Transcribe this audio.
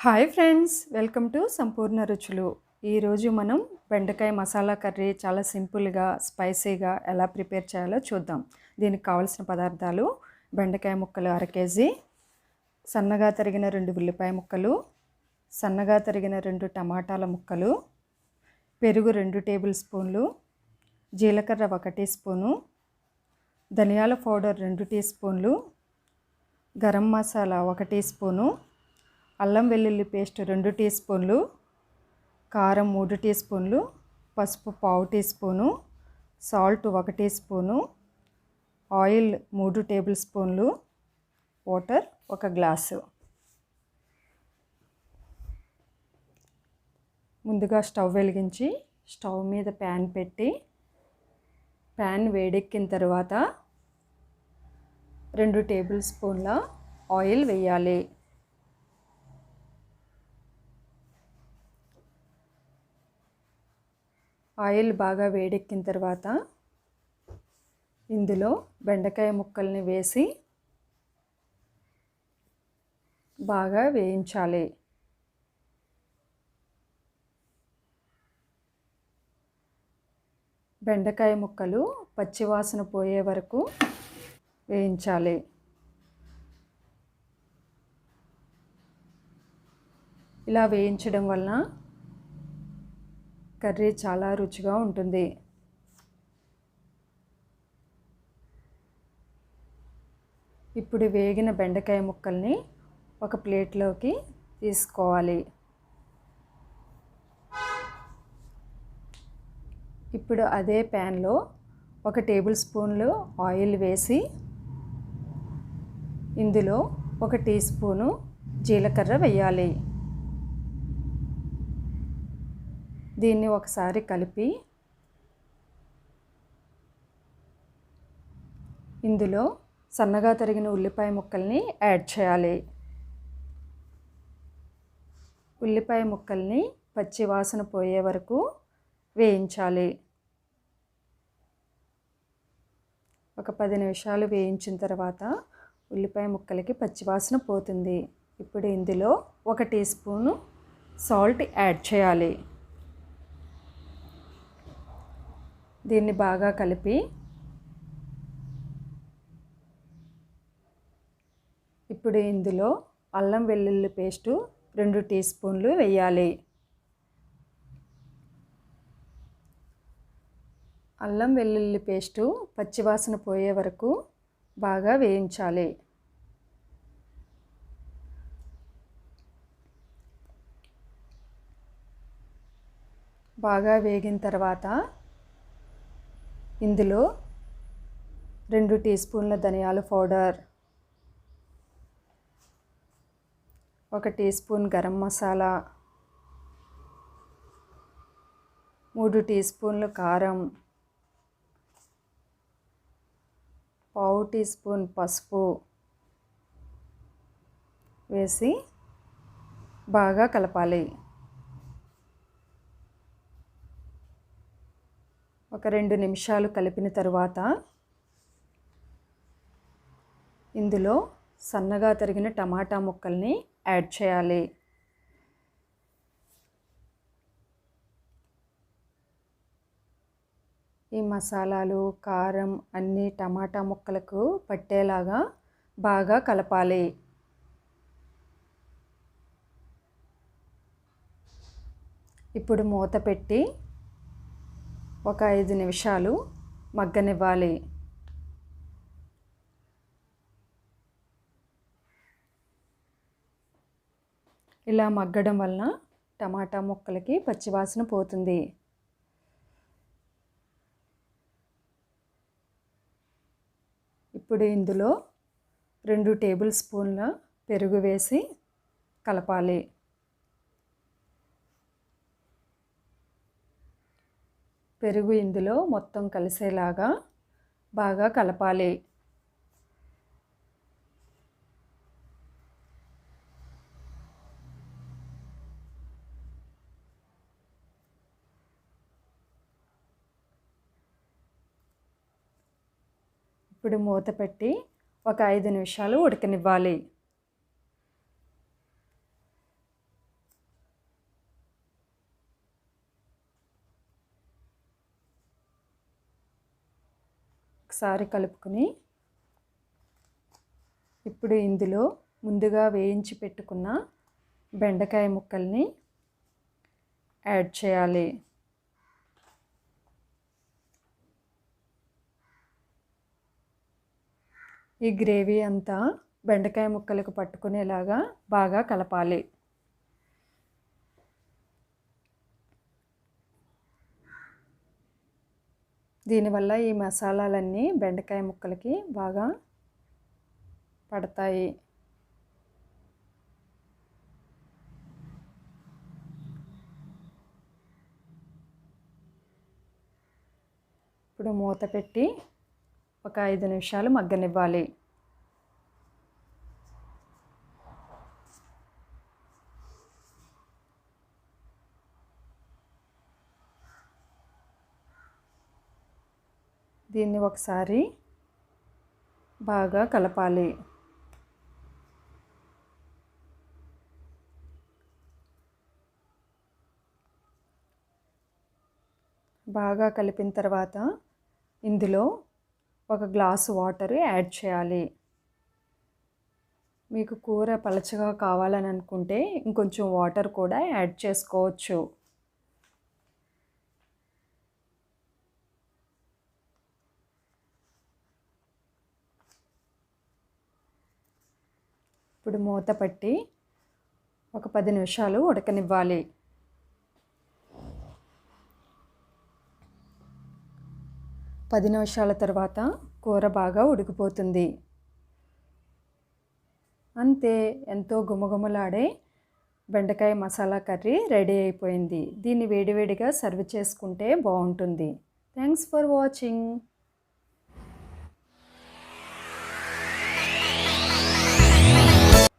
Hi friends, welcome to సంపూర్ణ రుచులు. ఈరోజు మనం బెండకాయ మసాలా కర్రీ చాలా సింపుల్గా స్పైసీగా ఎలా ప్రిపేర్ చేయాలో చూద్దాం. దీనికి కావాల్సిన పదార్థాలు: బెండకాయ ముక్కలు 1/2 కేజీ, సన్నగా తరిగిన 2 ఉల్లిపాయ ముక్కలు, సన్నగా తరిగిన 2 టమాటాల ముక్కలు, పెరుగు 2 టేబుల్ స్పూన్లు, జీలకర్ర 1 టీ స్పూను, ధనియాల పౌడర్ 2 టీ స్పూన్లు, గరం మసాలా 1 టీ స్పూను, అల్లం వెల్లుల్లి పేస్ట్ 2 టీ స్పూన్లు, కారం 3 టీ స్పూన్లు, పసుపు 1/2 teaspoon, salt 1 teaspoon, oil 3 table స్పూన్లు, వాటర్ 1 గ్లాసు. ముందుగా స్టవ్ వెలిగించి స్టవ్ మీద ప్యాన్ పెట్టి ప్యాన్ వేడెక్కిన తర్వాత 2 టేబుల్ స్పూన్ల ఆయిల్ వేయాలి. ఆయిల్ బాగా వేడెక్కిన తర్వాత ఇందులో బెండకాయ ముక్కల్ని వేసి బాగా వేయించాలి. బెండకాయ ముక్కలు పచ్చివాసన పోయే వరకు వేయించాలి. ఇలా వేయించడం వలన కర్రీ చాలా రుచిగా ఉంటుంది. ఇప్పుడు వేగిన బెండకాయ ముక్కల్ని ఒక ప్లేట్లోకి తీసుకోవాలి. ఇప్పుడు అదే ప్యాన్లో 1 టేబుల్ స్పూన్లు ఆయిల్ వేసి ఇందులో 1 టీ స్పూను జీలకర్ర వేయాలి. దీన్ని ఒకసారి కలిపి ఇందులో సన్నగా తరిగిన ఉల్లిపాయ ముక్కల్ని యాడ్ చేయాలి. ఉల్లిపాయ ముక్కల్ని పచ్చి వాసన పోయే వరకు వేయించాలి. ఒక 10 నిమిషాలు వేయించిన తర్వాత ఉల్లిపాయ ముక్కలకి పచ్చి వాసన పోతుంది. ఇప్పుడు ఇందులో 1 టీ స్పూను సాల్ట్ యాడ్ చేయాలి. దీన్ని బాగా కలిపి ఇప్పుడు ఇందులో అల్లం వెల్లుల్లి పేస్టు 2 టీ స్పూన్లు వేయాలి. అల్లం వెల్లుల్లి పేస్టు పచ్చివాసన పోయే వరకు బాగా వేయించాలి. బాగా వేగిన తర్వాత ఇందులో 2 టీ స్పూన్ల ధనియాల powder, 1 teaspoon garam masala, 3 tea స్పూన్లు కారం, 1/2 టీ స్పూన్ పసుపు వేసి బాగా కలపాలి. ఒక 2 నిమిషాలు కలిపిన తరువాత ఇందులో సన్నగా తరిగిన టమాటా ముక్కల్ని యాడ్ చేయాలి. ఈ మసాలాలు కారం అన్నీ టమాటా ముక్కలకు పట్టేలాగా బాగా కలపాలి. ఇప్పుడు మూత పెట్టి ఒక 5 నిమిషాలు మగ్గనివ్వాలి. ఇలా మగ్గడం వలన టమాటా ముక్కలకి పచ్చివాసన పోతుంది. ఇప్పుడు ఇందులో 2 టేబుల్ స్పూన్ల పెరుగు వేసి కలపాలి. పెరుగు ఇందులో మొత్తం కలిసేలాగా బాగా కలపాలి. ఇప్పుడు మూత పెట్టి ఒక 5 నిమిషాలు ఉడకనివ్వాలి. ఒకసారి కలుపుకొని ఇప్పుడు ఇందులో ముందుగా వేయించి పెట్టుకున్న బెండకాయ ముక్కల్ని యాడ్ చేయాలి. ఈ గ్రేవీ అంతా బెండకాయ ముక్కలకు పట్టుకునేలాగా బాగా కలపాలి. దీనివల్ల ఈ మసాలాలన్నీ బెండకాయ ముక్కలకి బాగా పడతాయి. ఇప్పుడు మూత పెట్టి ఒక 5 నిమిషాలు మగ్గనివ్వాలి. దీన్ని ఒకసారి బాగా కలపాలి. బాగా కలిపిన తర్వాత ఇందులో ఒక గ్లాసు వాటర్ యాడ్ చేయాలి. మీకు కూర పలచగా కావాలని అనుకుంటే ఇంకొంచెం వాటర్ కూడా యాడ్ చేసుకోవచ్చు. ఇప్పుడు మూత పట్టి ఒక 10 నిమిషాలు ఉడకనివ్వాలి. పది నిమిషాల తర్వాత కూర బాగా ఉడికిపోతుంది. అంతే, ఎంతో గుమగుమలాడే బెండకాయ మసాలా కర్రీ రెడీ అయిపోయింది. దీన్ని వేడివేడిగా సర్వ్ చేసుకుంటే బాగుంటుంది. Thanks for watching.